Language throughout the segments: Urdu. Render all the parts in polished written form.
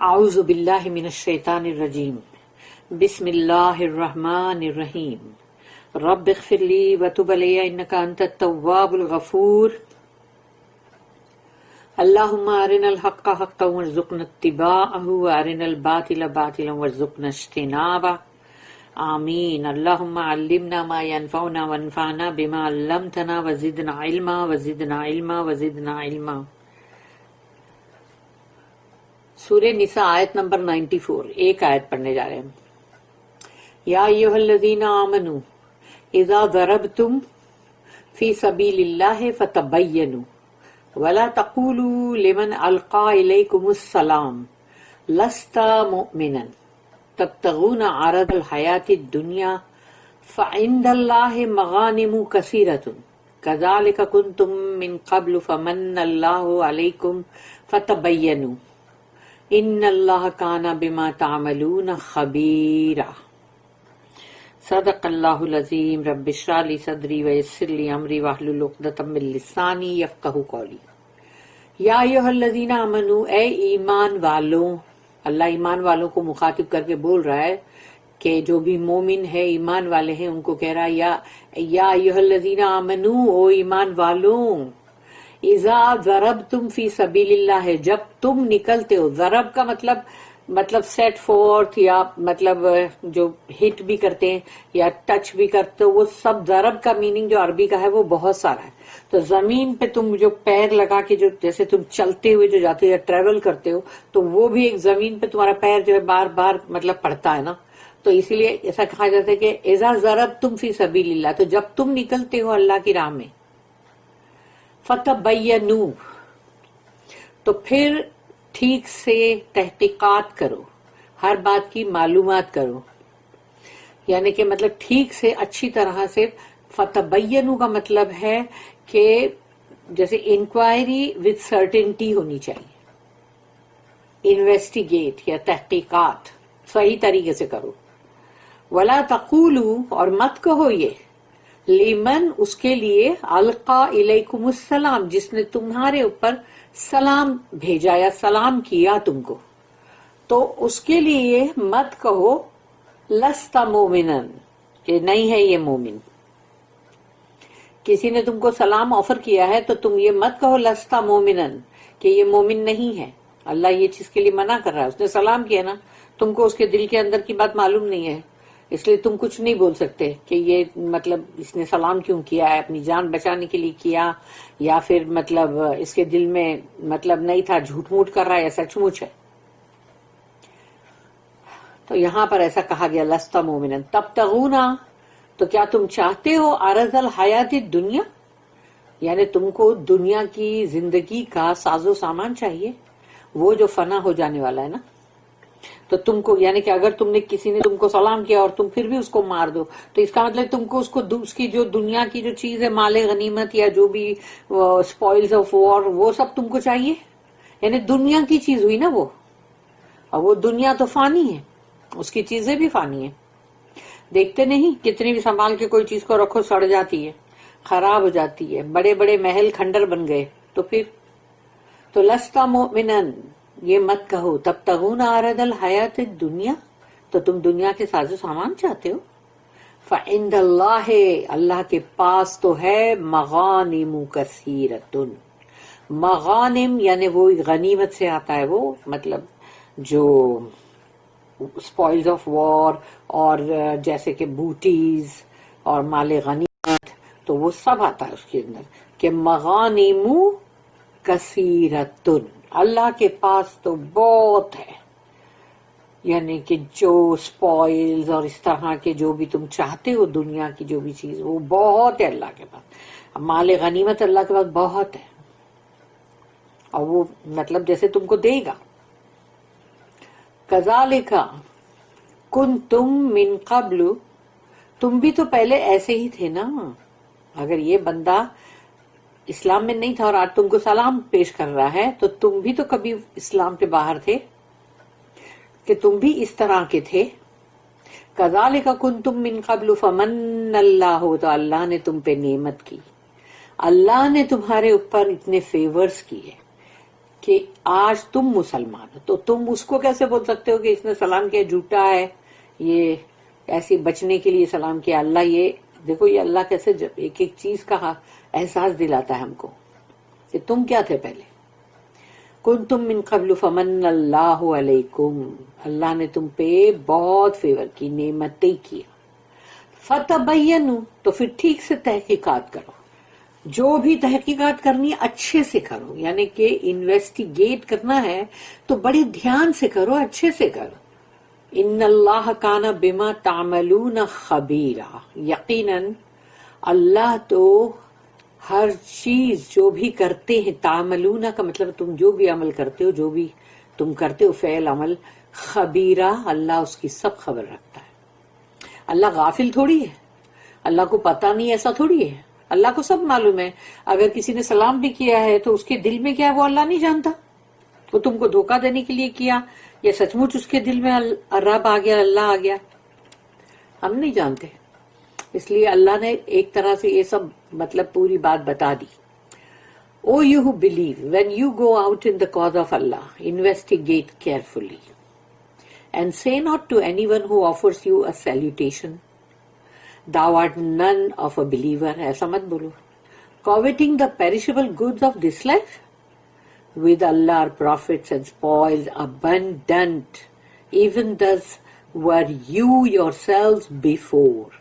اعوذ باللہ من الشیطان الرجیم بسم اللہ الرحمن الرحیم رب اغفر لی وتب علی انک انت التواب الغفور اللہم ارنا الحق حقا وارزقنا اتباعہ وارنا الباطل باطلا وارزقنا اجتنابہ آمین۔ اللہم علمنا ما ينفعنا وانفعنا بما علمتنا وزدنا علما وزدنا علما وزدنا علما۔ سورہ نساء آیت نمبر 94، ایک آیت پڑھنے جا رہے ہیں۔ یا ایھا الذین آمنوا اذا ضربتم فی سبیل اللہ فتبینوا ولا تقولوا لمن القى الیکم السلام لست مؤمنا تبتغون عرض الحیاۃ الدنیا فعند اللہ مغانم کثیرۃ کذالک کنتم من قبل فمن اللہ علیکم فتبینوا ان اللہ کان بما تعملون خبیرا۔ صدق اللہ العظیم۔ رب اشرح لی صدری ویسر لی امری واحلل عقدۃ من لسانی یفقہوا قولی۔ یا ایھا الذین آمنوا، اے ایمان والوں۔ اللہ ایمان والوں کو مخاطب کر کے بول رہا ہے کہ جو بھی مومن ہے، ایمان والے ہیں، ان کو کہہ رہا ہے یا ایھا الذین آمنوا، او ایمان والوں، اذا ضربتم فی سبیل اللہ، جب تم نکلتے ہو۔ ضرب کا مطلب سیٹ فورتھ، یا مطلب جو ہٹ بھی کرتے ہیں یا ٹچ بھی کرتے ہو، وہ سب ضرب کا میننگ جو عربی کا ہے وہ بہت سارا ہے۔ تو زمین پہ تم جو پیر لگا کے جو جیسے تم چلتے ہوئے جو جاتے ہو یا ٹریول کرتے ہو، تو وہ بھی ایک زمین پہ تمہارا پیر جو ہے بار بار پڑتا ہے نا، تو اسی لیے ایسا کہا جاتا ہے کہ اذا ضربتم فی سبیل اللہ، تو جب تم نکلتے ہو اللہ کی راہ میں، فتبینوا، تو پھر ٹھیک سے تحقیقات کرو، ہر بات کی معلومات کرو، یعنی کہ ٹھیک سے اچھی طرح سے۔ فتبینوا کا مطلب ہے کہ جیسے انکوائری وتھ سرٹنٹی ہونی چاہیے، انویسٹیگیٹ یا تحقیقات صحیح طریقے سے کرو۔ ولا تقولوا، اور مت کہو یہ، لمن، اس کے لیے، القا الیکم السلام، جس نے تمہارے اوپر سلام بھیجا یا سلام کیا تم کو، تو اس کے لیے مت کہو لست مومنا، کہ نہیں ہے یہ مومن۔ کسی نے تم کو سلام آفر کیا ہے تو تم یہ مت کہو لست مومنا، کہ یہ مومن نہیں ہے۔ اللہ یہ چیز کے لیے منع کر رہا ہے۔ اس نے سلام کیا نا، تم کو اس کے دل کے اندر کی بات معلوم نہیں ہے، اس لیے تم کچھ نہیں بول سکتے کہ یہ اس نے سلام کیوں کیا ہے، اپنی جان بچانے کے لیے کیا، یا پھر اس کے دل میں نہیں تھا، جھوٹ موٹ کر رہا ہے یا سچ مچ ہے۔ تو یہاں پر ایسا کہا گیا لست مومنا تبتغون، تو کیا تم چاہتے ہو عرض الحیات الدنیا، یعنی تم کو دنیا کی زندگی کا ساز و سامان چاہیے، وہ جو فنا ہو جانے والا ہے نا۔ تو تم کو یعنی کہ اگر کسی نے تم کو سلام کیا اور تم پھر بھی اس کو مار دو، تو اس کا مطلب تم کو اس کی جو دنیا کی جو چیز ہے، مال غنیمت یا جو بھی اسپوائلز آف وار، وہ سب تم کو چاہیے، یعنی دنیا کی چیز ہوئی نا وہ، اور وہ دنیا تو فانی ہے، اس کی چیزیں بھی فانی ہیں۔ دیکھتے نہیں کتنی بھی سنبھال کے کوئی چیز کو رکھو سڑ جاتی ہے، خراب ہو جاتی ہے، بڑے بڑے محل کھنڈر بن گئے۔ تو پھر تو لست مؤمنا، یہ مت کہو تبتغون عرض الحیات الدنیا، تو تم دنیا کے ساز و سامان چاہتے ہو۔ فعند اللہ، اللہ کے پاس تو ہے مغانم کثیرۃ، مغانم یعنی وہ غنیمت سے آتا ہے، وہ جو اسپوائلز آف وار اور جیسے کہ بوٹیز اور مال غنیمت، تو وہ سب آتا ہے اس کے اندر کہ مغانم کثیرۃ، اللہ کے پاس تو بہت ہے، یعنی کہ جو اسپوائلز اور اس طرح کے جو بھی تم چاہتے ہو دنیا کی جو بھی چیز، وہ بہت ہے اللہ کے پاس، مال غنیمت اللہ کے پاس بہت ہے، اور وہ جیسے تم کو دے گا۔ کذالک کنتم من قبل، تم بھی تو پہلے ایسے ہی تھے نا۔ اگر یہ بندہ اسلام میں نہیں تھا اور آج تم کو سلام پیش کر رہا ہے، تو تم بھی تو کبھی اسلام کے باہر تھے، کہ تم بھی اس طرح کے تھے۔ کذالک کنتم من قبل فمن اللہ، تو اللہ نے تم پہ نعمت کی، اللہ نے تمہارے اوپر اتنے فیورز کیے کہ آج تم مسلمان ہو تو تم اس کو کیسے بول سکتے ہو کہ اس نے سلام کیا جھوٹا ہے، یہ ایسی بچنے کے لیے سلام کیا؟ اللہ یہ دیکھو، یہ اللہ کیسے ایک ایک چیز کا احساس دلاتا ہے ہم کو کہ تم کیا تھے پہلے. کنتم من قبل فمن اللہ علیکم، اللہ نے تم پہ بہت فیور کی، نعمتیں کی. فتبینوا، تو پھر ٹھیک سے تحقیقات کرو، جو بھی تحقیقات کرنی ہے اچھے سے کرو، یعنی کہ انویسٹیگیٹ کرنا ہے تو بڑی دھیان سے کرو، اچھے سے کرو. ان اللہ کان بما تعملون خبیرا، یقیناً اللہ تو ہر چیز جو بھی کرتے ہیں، تعملون کا مطلب تم جو بھی عمل کرتے ہو، جو بھی تم کرتے ہو فعل عمل، خبیرہ، اللہ اس کی سب خبر رکھتا ہے. اللہ غافل تھوڑی ہے، اللہ کو پتہ نہیں، ایسا تھوڑی ہے، اللہ کو سب معلوم ہے. اگر کسی نے سلام بھی کیا ہے تو اس کے دل میں کیا ہے وہ اللہ نہیں جانتا. وہ تم کو دھوکہ دینے کے لیے کیا یا سچ مچ اس کے دل میں رب آ گیا، اللہ آ گیا، ہم نہیں جانتے. اس لیے اللہ نے ایک طرح سے یہ سب مطلب پوری بات بتا دی. او you who believe, when you go out in the cause of Allah, investigate carefully and say not to anyone who offers you a salutation, thou art none of a believer. ایسا مت بولو. Coveting the perishable goods of this life, with Allah are profits and spoils abundant, even thus were you yourselves before,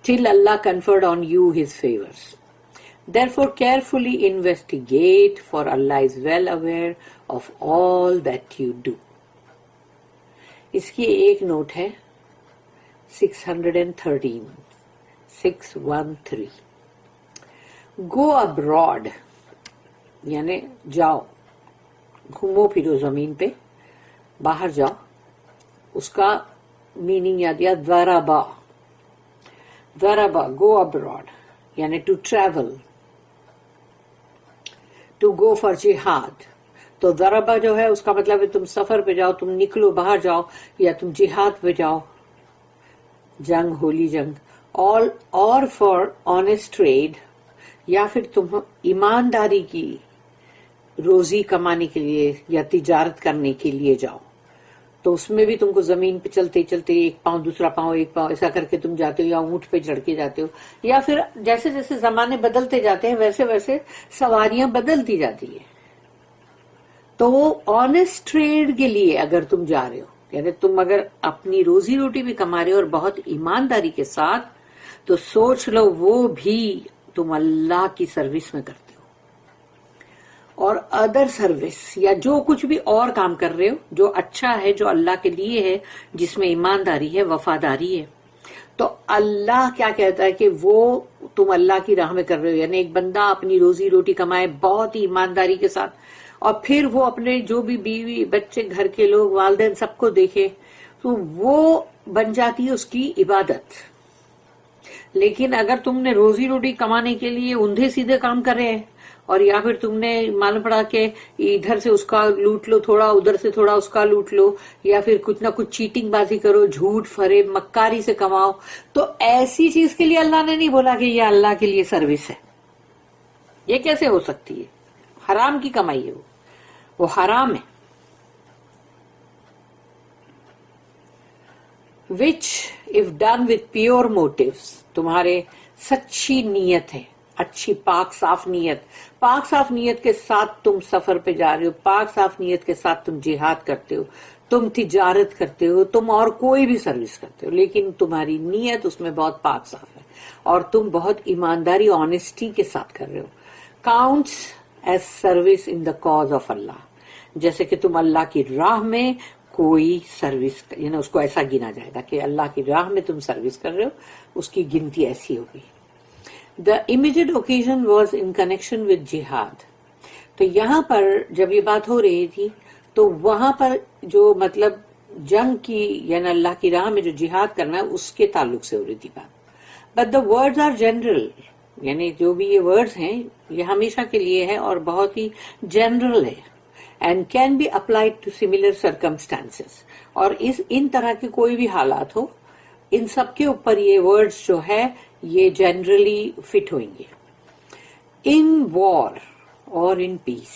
till Allah conferred on you his favors. Therefore carefully investigate, for Allah is well aware of all that you do. اس کی ایک نوٹ ہے 613. Go abroad یعنی جاؤ، گھومو پھرو زمین پہ، باہر جاؤ. اس کا میننگ یاد یا ضربا، گو ابراڈ یعنی to travel, to go for جہاد. تو ضربا جو ہے اس کا مطلب ہے تم سفر پہ جاؤ، تم نکلو باہر جاؤ، یا تم جہاد پہ جاؤ، جنگ، ہولی جنگ. اور فار آنےسٹ ٹریڈ، یا پھر تم ایمانداری کی روزی کمانے کے لیے یا تجارت کرنے کے لیے جاؤ. تو اس میں بھی تم کو زمین پہ چلتے چلتے ایک پاؤں دوسرا پاؤں ایک پاؤں ایسا کر کے تم جاتے ہو، یا اونٹ پہ چڑھ کے جاتے ہو، یا پھر جیسے جیسے زمانے بدلتے جاتے ہیں ویسے ویسے سواریاں بدلتی جاتی ہیں. تو وہ آنےسٹ ٹریڈ کے لیے اگر تم جا رہے ہو، یعنی تم اگر اپنی روزی روٹی بھی کما رہے ہو اور بہت ایمانداری کے ساتھ، تو سوچ لو وہ بھی تم اللہ کی سروس میں کرتے ہو. اور ادر سروس یا جو کچھ بھی اور کام کر رہے ہو جو اچھا ہے، جو اللہ کے لیے ہے، جس میں ایمانداری ہے، وفاداری ہے، تو اللہ کیا کہتا ہے کہ وہ تم اللہ کی راہ میں کر رہے ہو. یعنی ایک بندہ اپنی روزی روٹی کمائے بہت ہی ایمانداری کے ساتھ، اور پھر وہ اپنے جو بھی بیوی بچے گھر کے لوگ والدین سب کو دیکھے، تو وہ بن جاتی ہے اس کی عبادت. لیکن اگر تم نے روزی روٹی کمانے کے لیے اندھے سیدھے کام کر رہے ہیں، اور یا پھر تم نے معلوم پڑا کہ ادھر سے اس کا لوٹ لو تھوڑا، ادھر سے تھوڑا اس کا لوٹ لو، یا پھر کچھ نہ کچھ چیٹنگ بازی کرو، جھوٹ فریب مکاری سے کماؤ، تو ایسی چیز کے لیے اللہ نے نہیں بولا کہ یہ اللہ کے لیے سروس ہے. یہ کیسے ہو سکتی ہے؟ حرام کی کمائی ہے، وہ حرام ہے. which if done with pure motives، تمہارے سچی نیت ہے، اچھی پاک صاف نیت کے ساتھ تم سفر پہ جا رہے ہو، پاک صاف نیت کے ساتھ تم جہاد کرتے ہو، تم تجارت کرتے ہو، تم اور کوئی بھی سروس کرتے ہو، لیکن تمہاری نیت اس میں بہت پاک صاف ہے اور تم بہت ایمانداری آنےسٹی کے ساتھ کر رہے ہو. counts as service in the cause of Allah، جیسے کہ تم اللہ کی راہ میں کوئی سروس، یعنی اس کو ایسا گنا جائے گا کہ اللہ کی راہ میں تم سروس کر رہے ہو، اس کی گنتی ایسی ہوگی. The immediate occasion was in connection with jihad. تو یہاں پر جب یہ بات ہو رہی تھی تو وہاں پر جو مطلب جنگ کی یعنی اللہ کی راہ میں جو جہاد کرنا ہے اس کے تعلق سے ہو رہی تھی بات. But the words are general، یعنی جو بھی یہ ورڈز ہیں یہ ہمیشہ کے لیے ہے اور بہت ہی جنرل ہے. And can be applied to similar circumstances، اور ان طرح کے کوئی بھی حالات ہو، ان سب کے اوپر یہ ورڈز جو ہے یہ جنرلی فٹ ہوئیں گے. ان وار اور ان پیس،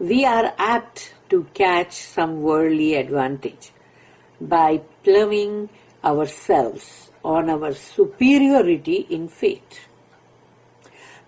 we are apt to catch some worldly advantage by pluming ourselves on our superiority in faith.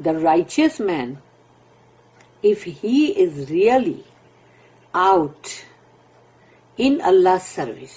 The righteous man, if he is really out in Allah's service,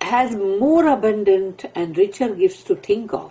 has more abundant and richer gifts to think of,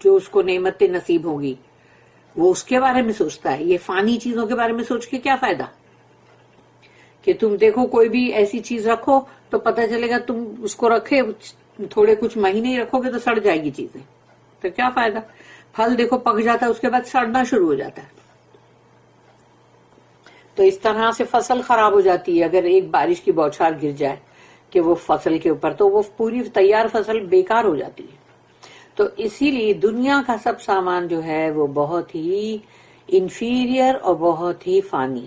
جو اس کو نعمتیں نصیب ہوگی وہ اس کے بارے میں سوچتا ہے. یہ فانی چیزوں کے بارے میں سوچ کے کیا فائدہ کہ تم دیکھو کوئی بھی ایسی چیز رکھو تو پتہ چلے گا تم اس کو رکھے تھوڑے کچھ مہینے ہی رکھو گے تو سڑ جائے گی چیزیں, تو کیا فائدہ. پھل دیکھو پک جاتا ہے اس کے بعد سڑنا شروع ہو جاتا ہے. تو اس طرح سے فصل خراب ہو جاتی ہے اگر ایک بارش کی بوچھار گر جائے کہ وہ فصل کے اوپر, تو وہ پوری تیار فصل بیکار ہو جاتی ہے. تو اسی لیے دنیا کا سب سامان جو ہے وہ بہت ہی انفیریئر اور بہت ہی فانی.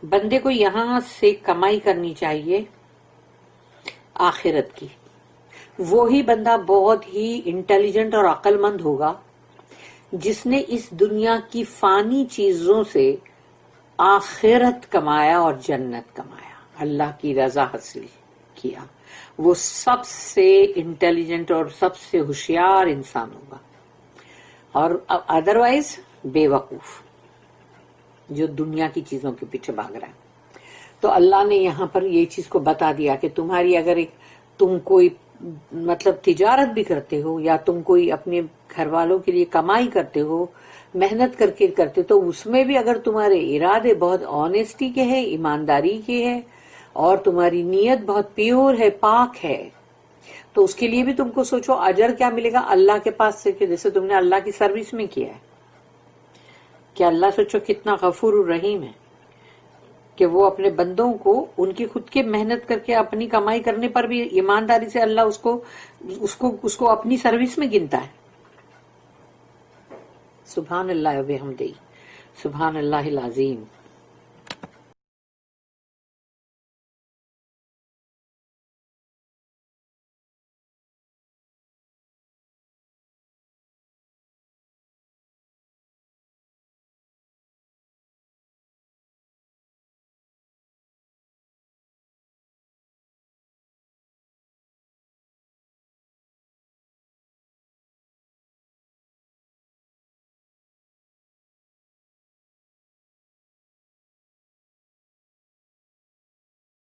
بندے کو یہاں سے کمائی کرنی چاہیے آخرت کی. وہی بندہ بہت ہی انٹیلیجنٹ اور عقل مند ہوگا جس نے اس دنیا کی فانی چیزوں سے آخرت کمایا اور جنت کمایا, اللہ کی رضا حاصل کیا. وہ سب سے انٹیلیجنٹ اور سب سے ہوشیار انسان ہوگا, اور ادروائز بے وقوف جو دنیا کی چیزوں کے پیچھے بھاگ رہا ہے. تو اللہ نے یہاں پر یہ چیز کو بتا دیا کہ تمہاری اگر تم کوئی مطلب تجارت بھی کرتے ہو یا تم کوئی اپنے گھر والوں کے لیے کمائی کرتے ہو, محنت کر کے کرتے, تو اس میں بھی اگر تمہارے ارادے بہت آنےسٹی کے ہیں, ایمانداری کے ہیں, اور تمہاری نیت بہت پیور ہے, پاک ہے, تو اس کے لیے بھی تم کو سوچو اجر کیا ملے گا اللہ کے پاس سے, کہ جیسے تم نے اللہ کی سروس میں کیا ہے. کہ اللہ سوچو کتنا غفور الرحیم ہے کہ وہ اپنے بندوں کو ان کی خود کے محنت کر کے اپنی کمائی کرنے پر بھی ایمانداری سے اللہ اس کو اپنی سروس میں گنتا ہے. سبحان اللہ و بحمدہ, سبحان اللہ العظیم.